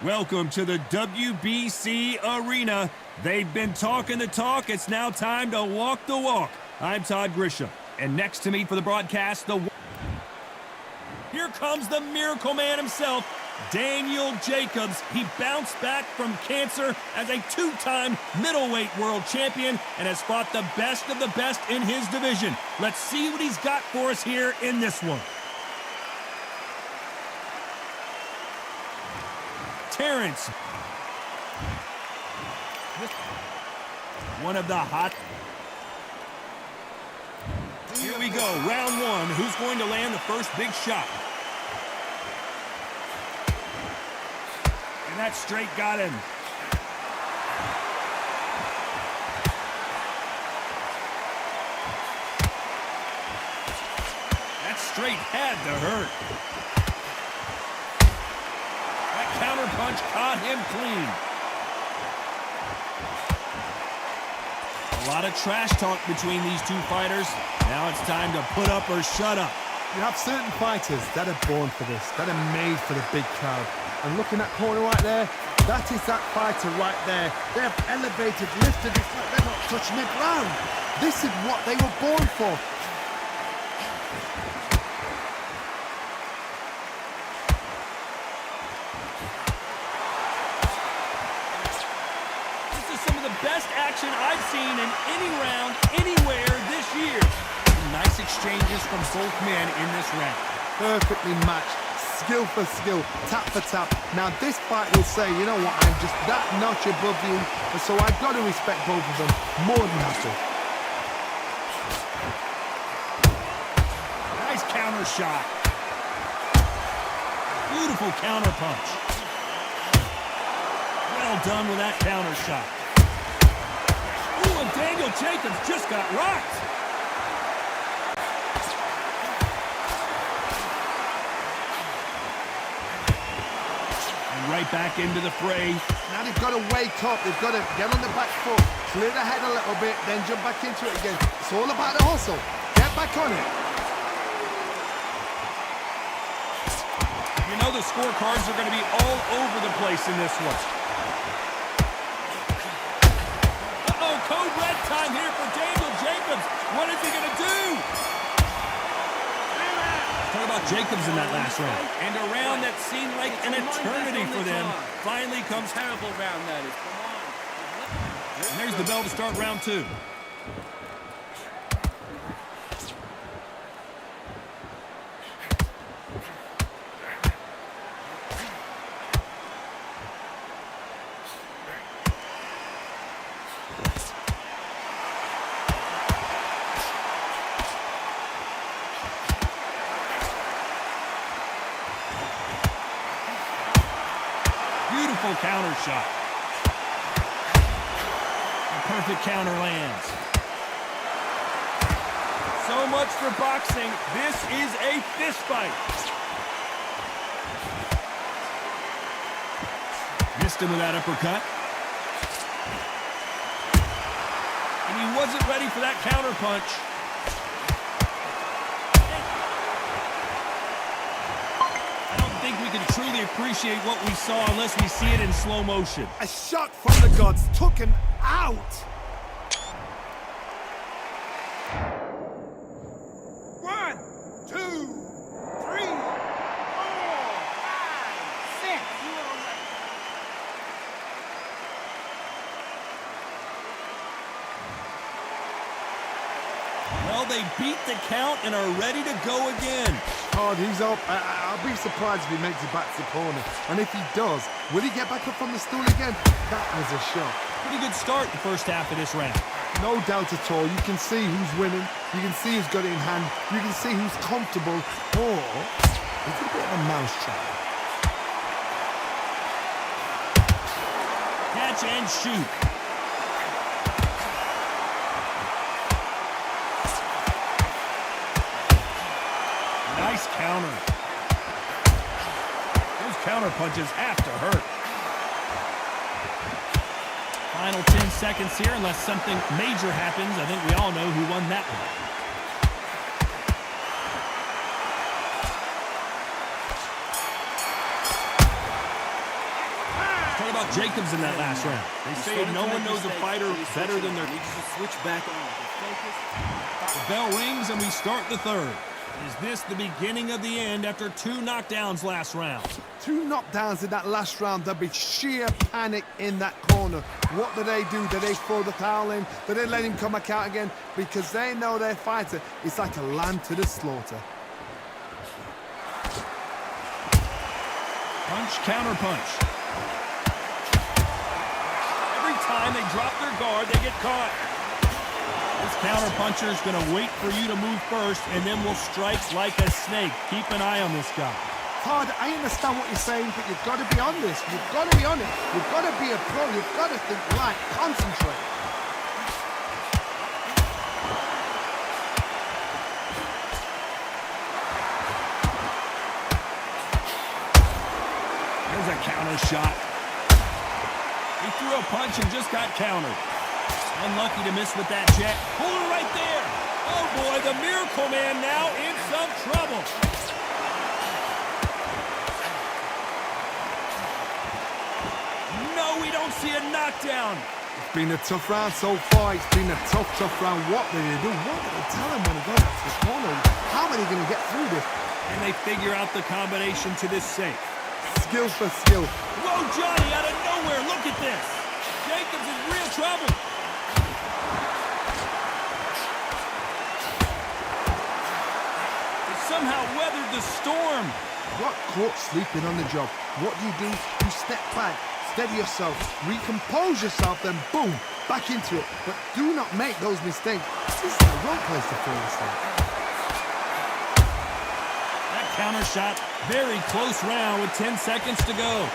Welcome to the WBC Arena. They've been talking the talk. It's now time to walk the walk. I'm Todd Grisham, and next to me for the broadcast, here comes the Miracle Man himself, Daniel Jacobs. He bounced back from cancer as a two-time middleweight world champion and has fought the best of the best in his division. Let's see what he's got for us here in this one. Terrence. One of the hot. Here we go, round one. Who's going to land the first big shot? And that straight got him. That straight had to hurt. That counter punch caught him clean. A lot of trash talk between these two fighters. Now it's time to put up or shut up. You have certain fighters that are born for this, that are made for the big crowd. And looking at corner right there, that is that fighter right there. They have elevated, lifted, it's like they're not touching the ground. This is what they were born for. This is some of the best action I've seen in any round, anywhere this year. Nice exchanges from both men in this round. Perfectly matched. Skill for skill, tap for tap. Now this fight will say, you know what, I'm just that notch above you, and so I've got to respect both of them more than happy. Nice counter shot. Beautiful counter punch. Well done with that counter shot. Ooh, and Daniel Jacobs just got rocked. Right back into the fray. Now they've got to wake up. They've got to get on the back foot, clear the head a little bit, then jump back into it again. It's all about the hustle. Get back on it. You know the scorecards are going to be all over the place in this one. Uh-oh, code red time here for Daniel Jacobs. What is he going to do? Talk about Jacobs in that last round. And a round that seemed like an eternity for them finally comes. Terrible round that is. Come on. And there's the bell to start round two. Beautiful counter shot. A perfect counter lands. So much for boxing. This is a fist fight. Missed him with that uppercut. And he wasn't ready for that counter punch. I think we can truly appreciate what we saw unless we see it in slow motion. A shot from the gods took him out. One, two, three, four, five, six. Well, they beat the count and are ready to go again. Oh, he's up. I'll be surprised if he makes it back to the corner. And if he does, will he get back up from the stool again? That was a shot. Pretty good start the first half of this round. No doubt at all. You can see who's winning. You can see who's got it in hand. You can see who's comfortable. Or it's a bit of a mousetrap. Catch and shoot. Nice counter. Those counter punches have to hurt. Final 10 seconds here, unless something major happens. I think we all know who won that one. about Jacobs in that last round? They say no one knows a fighter better than their... Switch back on. The bell rings and we start the third. Is this the beginning of the end after 2 knockdowns last round? 2 knockdowns in that last round. There'll be sheer panic in that corner. What do? Do they throw the towel in? Do they let him come back out again? Because they know their fighter is like a lamb to the slaughter. Punch, counter punch. Every time they drop their guard, they get caught. This counter puncher is going to wait for you to move first, and then will strike like a snake. Keep an eye on this guy. Todd, I understand what you're saying, but you've got to be on this. You've got to be on it. You've got to be a pro. You've got to think right. Concentrate. There's a counter shot. He threw a punch and just got countered. Unlucky to miss with that jet. Pull her right there. Oh boy, the Miracle Man now in some trouble. No, we don't see a knockdown. It's been a tough round so far. It's been a tough round. What did they do? What did they tell him when he got to the corner? How are they going to get through this? And they figure out the combination to this safe. Skill for skill. Whoa, Johnny, out of nowhere. Look at this. Jacobs in real trouble. They somehow weathered the storm. Got caught sleeping on the job. What do? You step back, steady yourself, recompose yourself, then boom, back into it. But do not make those mistakes. This is the wrong place to fall asleep. That counter shot, very close round with 10 seconds to go.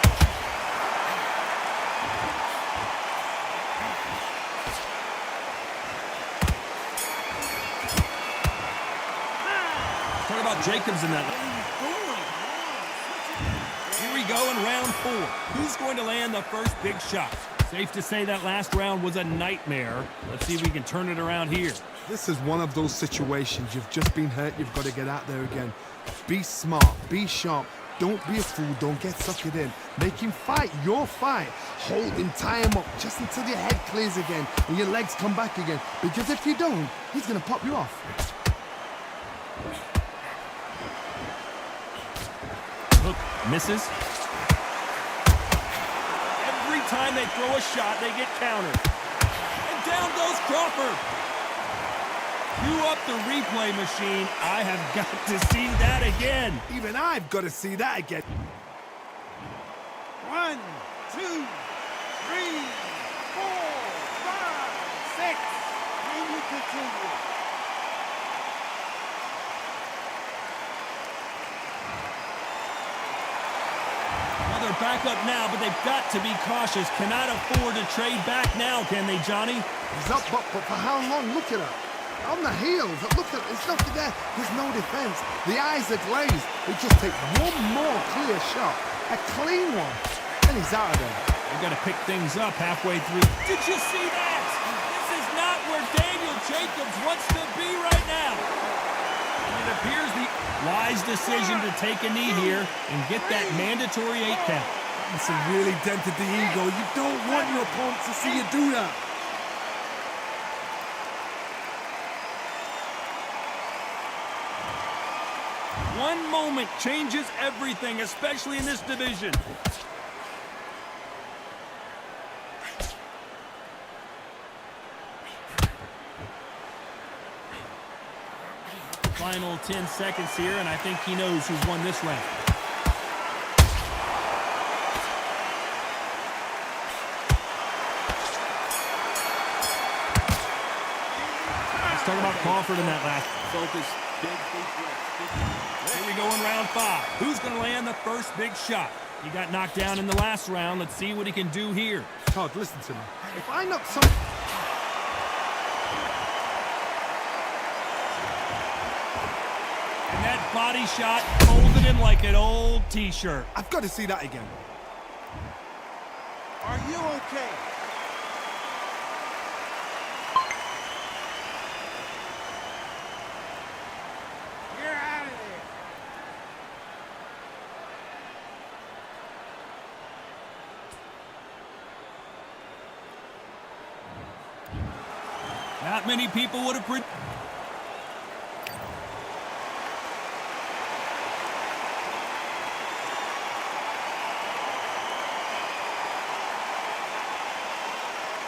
Talk about Jacobs in that. Here we go in round 4. Who's going to land the first big shot? Safe to say that last round was a nightmare. Let's see if we can turn it around here. This is one of those situations. You've just been hurt. You've got to get out there again. Be smart. Be sharp. Don't be a fool. Don't get suckered in. Make him fight your fight. Hold him, tie him up just until your head clears again and your legs come back again. Because if you don't, he's going to pop you off. Hook misses. Every time they throw a shot, they get countered. And down goes Crawford. Cue up the replay machine. I have got to see that again. Even I've got to see that again. 1, 2, 3, 4, 5, 6. And you continue. Well, they're back up now, but they've got to be cautious. Cannot afford to trade back now, can they, Johnny? He's up, but for how long? Look at her. On the heels. Look at it's nothing there. There's no defense. The eyes are glazed. It just takes one more clear shot. A clean one. And he's out of there. They've got to pick things up halfway through. Did you see that? This is not where Daniel Jacobs wants to be right now. And it appears the wise decision to take a knee here and get that mandatory 8 count. It's really dented the ego. You don't want your opponent to see you do that. One moment changes everything, especially in this division. Final 10 seconds here, and I think he knows who's won this round. Let's talk about Crawford in that last. Focus. Big breath. Here we go in round 5. Who's going to land the first big shot? He got knocked down in the last round. Let's see what he can do here. Todd, listen to me. If I knock some... And that body shot folded him like an old T-shirt. I've got to see that again. Are you okay? You're out of there. Not many people would have...